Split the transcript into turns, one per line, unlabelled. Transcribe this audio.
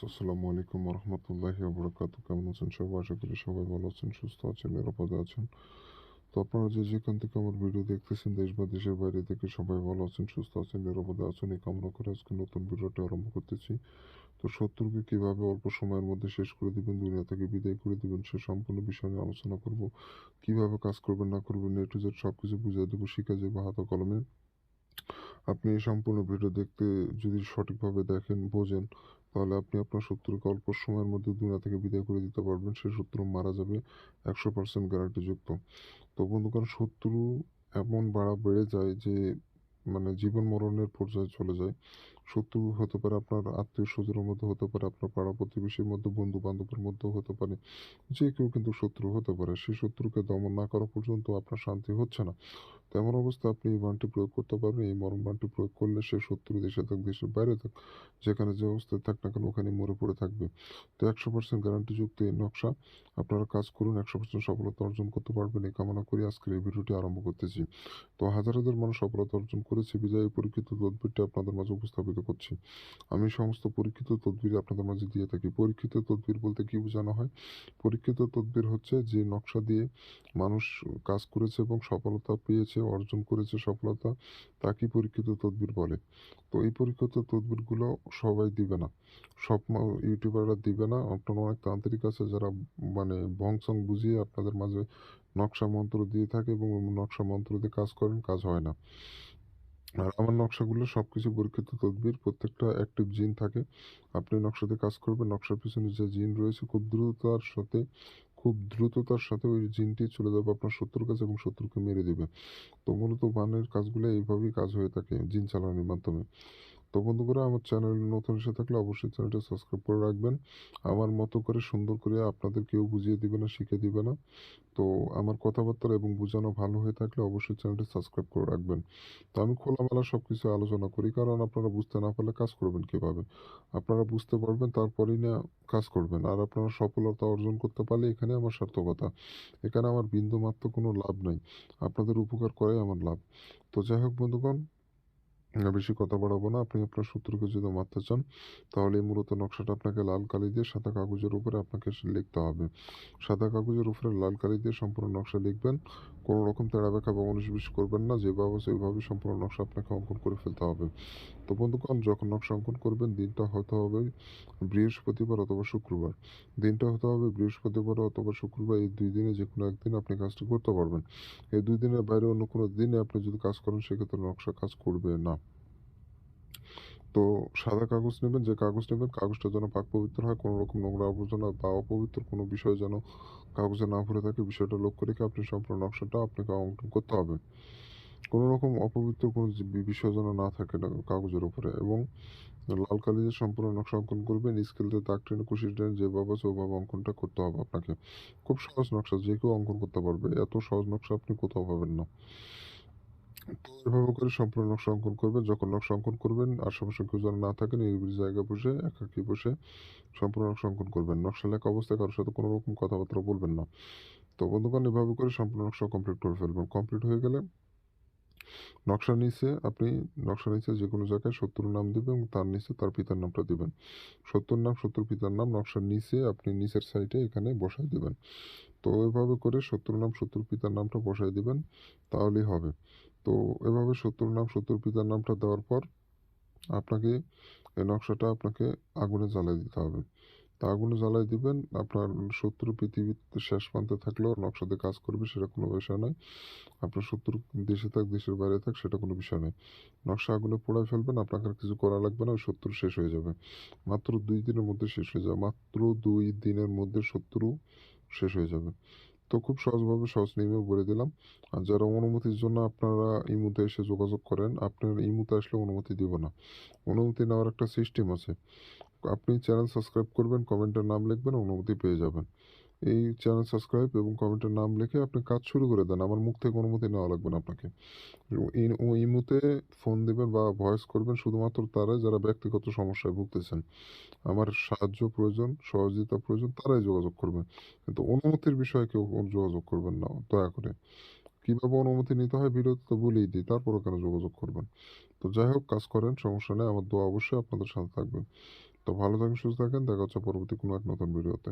আসসালামু আলাইকুম রহমতুল্লাহি ওবরাকাতুহু। কেমন আছেন সবাই? আশা করি সবাই ভালো আছেন, সুস্থ আছেন, নিরাপদে আছেন। তো আপনারা যে যেখান থেকে আমার ভিডিও দেখতেছেন, দেশ বা দেশের বাইরে থেকে সবাই ভালো আছেন, সুস্থ আছেন, নিরাপদে আছেন, এই কামনা করে আজকে নতুন ভিডিওটি আরম্ভ করতেছি। তো শত্রুকে কিভাবে অল্প সময়ের মধ্যে শেষ করে দিবেন, দুনিয়া থেকে বিদায় করে দিবেন, সে সম্পূর্ণ বিষয় নিয়ে আলোচনা করব। কিভাবে কাজ করবেন না করবেন, এ টু জেড সবকিছু বুঝিয়ে দেবো, শিখে যাবো হাতে কলমে। আপনি এই সম্পূর্ণ ভিডিও দেখতে যদি সঠিকভাবে দেখেন, বোঝেন, তাহলে আপনি আপনার শত্রুকে অল্প সময়ের মধ্যে দুনিয়া থেকে বিদায় করে দিতে পারবেন। সে শত্রু মারা যাবে 100% গ্যারান্টিযুক্ত। তো বন্ধুগণ, শত্রু এমন বেড়ে যায় যে মানে জীবন মরণের পর্যায়ে চলে যায়। শত্রু হতে পারে আপনার আত্মীয়-স্বজনের মধ্যে, হতে পারে আপনার পাড়া-প্রতিবেশীর মধ্যে, বন্ধু-বান্ধবের মধ্যেও হতে পারে। যে কেউ কিন্তু শত্রু হতে পারে। সেই শত্রুকে দমন না করা পর্যন্ত আপনার শান্তি হচ্ছে না। তো এমন অবস্থায় আপনি এই বাণটি প্রয়োগ করতে পারবেন। এই মরণ বাণটি প্রয়োগ করলে সে শত্রু দেশে থাক, দেশের বাইরে থাক, যেখানে যে অবস্থায় থাক না কেন ওখানেই মরে পড়ে থাকবে। তো 100% গ্যারান্টিযুক্ত এই নকশা আপনারা কাজ করুন, 100% সফলতা অর্জন করতে পারবেন এই কামনা করি আজকের এই ভিডিওটি আরম্ভ করতেছি। তো হাজার, হাজার মানুষ সফলতা অর্জন করেছে বিধায় এই পরীক্ষিত তদবিরটি আপনাদের মাঝে উপস্থাপিত করছি। আমি সমস্ত পরীক্ষিত তদবির আপনাদের মাঝে দিয়ে থাকি। পরীক্ষিত তদবির বলতে কি বোঝানো হয়? পরীক্ষিত তদবির হচ্ছে যে নকশা দিয়ে মানুষ কাজ করেছে এবং সফলতা পেয়েছে, অর্জন করেছে সফলতা, তাকেই পরীক্ষিত তদবির বলে। তো এই পরীক্ষিত তদবিরগুলো সবাই দিবে না। সব ইউটিউবাররা দিবে না। আপনার অনেক তান্ত্রিক আছে যারা মানে ভং-চং বুঝিয়ে আপনাদের মাঝে নকশা মন্ত্র দিয়ে থাকে এবং নকশা মন্ত্র দিয়ে কাজ করেন, কাজ হয় না। আর আমার নকশাগুলো সবকিছু পরীক্ষিত তদবির। প্রত্যেকটা অ্যাক্টিভ জিন থাকে। আপনি নকশাতে কাজ করবেন, নকশার পিছনে যে জিন রয়েছে খুব দ্রুততার সাথে ওই জিনটি চলে যাবে আপনার শত্রুর কাছে এবং শত্রুকে মেরে দিবে। তো মূলত বানের কাজগুলো এইভাবেই কাজ হয়ে থাকে জিন চালানোর মাধ্যমে। তো বন্ধুরা, আমার চ্যানেল নতুন এসে থাকলে অবশ্যই চ্যানেলটা সাবস্ক্রাইব করে রাখবেন। আমার মতো করে সুন্দর করে আপনাদের কেউ বুঝিয়ে দিবে না, শিখিয়ে দিবে না। তো আমার কথাবার্তা এবং বোঝানো ভালো হয়ে থাকলে অবশ্যই চ্যানেলটি সাবস্ক্রাইব করে রাখবেন। তো আমি খোলামেলা সবকিছু আলোচনা করি, কারণ আপনারা বুঝতে না পারলে কাজ করবেন কিভাবে? আপনারা বুঝতে পারবেন তারপরেই না কাজ করবেন। আর আপনারা সফলতা অর্জন করতে পারলে এখানে আমার সার্থকতা। এখানে আমার বিন্দুমাত্র কোনো লাভ নাই। আপনাদের উপকার করাই আমার লাভ। তো যাই হোক বন্ধুগণ, বেশি কথা বাড়াবো না। আপনি আপনার শত্রুকে যদি মারতে চান, তাহলে এই মূলত নকশাটা আপনাকে লাল কালি দিয়ে সাদা কাগজের উপরে আপনাকে লিখতে হবে। সাদা কাগজের উপরে লাল কালি দিয়ে সম্পূর্ণ নকশা লিখবেন। কোনো রকম তেড়া বেঁকা বা ১৯-২০ করবেন না। যেভাবে আছে ওইভাবে সম্পূর্ণ নকশা আপনাকে অঙ্কন করে ফেলতে হবে। তো বন্ধুগণ, যখন নকশা অঙ্কন করবেন দিনটা হতে হবে বৃহস্পতিবার অথবা শুক্রবার। দিনটা হতে হবে বৃহস্পতিবার অথবা শুক্রবার। এই ২ দিনে যেকোনো একদিন আপনি কাজটি করতে পারবেন। এই ২ দিনের বাইরে অন্য কোনো দিনে আপনি যদি কাজ করেন সেক্ষেত্রে নকশা কাজ করবে না। তো সাদা কাগজ নেবেন, যে কাগজ নেবেন কাগজটা যেন পাক পবিত্র হয়। কোনো রকম নোংরা আবর্জনা বা অপবিত্র কোনো বিষয় যেন কাগজে না ভরে থাকে, বিষয়টা লক্ষ্য রেখে আপনি সম্পূর্ণ নকশাটা আপনাকে অঙ্কন করতে হবে। কোনো রকম অপবিত্র কোনো বিষয় যেন না থাকে না কাগজের উপরে, এবং লাল কালি দিয়ে সম্পূর্ণ নকশা অঙ্কন করবেন। স্কেল দিয়ে দাগ টেনে কুশি টেনে যেভাবে আছে ওভাবে অঙ্কনটা করতে হবে আপনাকে। খুব সহজ নকশা, যে কেউ অঙ্কন করতে পারবে। এত সহজ নকশা আপনি কোথাও পাবেন না। তো এভাবে করে সম্পূর্ণ নকশা অঙ্কন করবেন। যখন নকশা অঙ্কন করবেন, আশেপাশে কেউ যেন না থাকে, নিরিবিলি জায়গায় বসে একাকী বসে সম্পূর্ণ নকশা অঙ্কন করবেন। নকশা লেখা অবস্থায় কারো সাথে কোনো রকম কথাবার্তা বলবেন না। তো বন্ধুগণ, এভাবে করে সম্পূর্ণ নকশা কমপ্লিট করে ফেলবেন। কমপ্লিট হয়ে গেলে নকশার নিচে আপনি নকশার নিচে যেকোনো জায়গায় শত্রুর নাম দিবেন এবং তার নিচে তার পিতার নামটা দিবেন। শত্রুর নাম, শত্রুর পিতার নাম নকশার নিচে আপনি নিচের সাইডে এখানে বসায় দিবেন। তো এভাবে করে শত্রুর নাম, শত্রুর পিতার নামটা বসায় দিবেন, তাহলেই হবে। তো এভাবে শত্রুর নাম, শত্রুর পিতার নামটা দেওয়ার পর আপনাকে এই নকশাটা আপনাকে আগুনে জ্বালায় দিতে হবে। তা আগুনে জ্বালায় দিবেন। আপনার শত্রু পৃথিবীর শেষ প্রান্তে থাকলেও নকশাতে কাজ করবে, সেটা কোনো বিষয় নয়। আপনার শত্রু দেশে থাক, দেশের বাইরে থাক, সেটা কোনো বিষয় নয়। নকশা আগুনে পোড়ায় ফেলবেন, আপনাকে আর কিছু করা লাগবে না। ওই শত্রু শেষ হয়ে যাবে। মাত্র ২ দিনের মধ্যে শেষ হয়ে যাবে। মাত্র ২ দিনের মধ্যে শত্রু শেষ হয়ে যাবে। তো খুব সহজভাবে সহজ নিয়মে বলে দিলাম। আর যারা অনুমতির জন্য আপনারা ইমুতে এসে যোগাযোগ করেন, আপনার ইমুতে আসলে অনুমতি দিব না। অনুমতি নেওয়ার একটা সিস্টেম আছে। আপনি চ্যানেল সাবস্ক্রাইব করবেন, কমেন্টে নাম লিখবেন, অনুমতি পেয়ে যাবেন। এই চ্যানেল সাবস্ক্রাইব এবং কমেন্টে নাম লিখে আপনি কাজ শুরু করে দেন। আমার মুখ থেকে অনুমতি নেওয়া লাগবে না আপনাকে। ইমুতে ফোন দিবেন বা ভয়েস করবেন শুধুমাত্র তারাই যারা ব্যক্তিগত সমস্যায় ভুগতেছেন। আমার সাহায্য প্রয়োজন, সহযোগিতা প্রয়োজন, তারাই যোগাযোগ করবেন। কিন্তু অনুমতির বিষয়ে কেউ যোগাযোগ করবেন না, দয়া করে। কিভাবে অনুমতি নিতে হয় ভিডিওতে তো বলেই দিই। তারপরেও কেন যোগাযোগ করবেন? তো যাই হোক, কাজ করেন, সমস্যা নেই। আমার দোয়া অবশ্যই আপনাদের সাথে থাকবে। তো তো ভালো থাকেন, সুস্থ থাকেন। দেখা হচ্ছে পরবর্তী কোনো এক নতুন ভিডিওতে।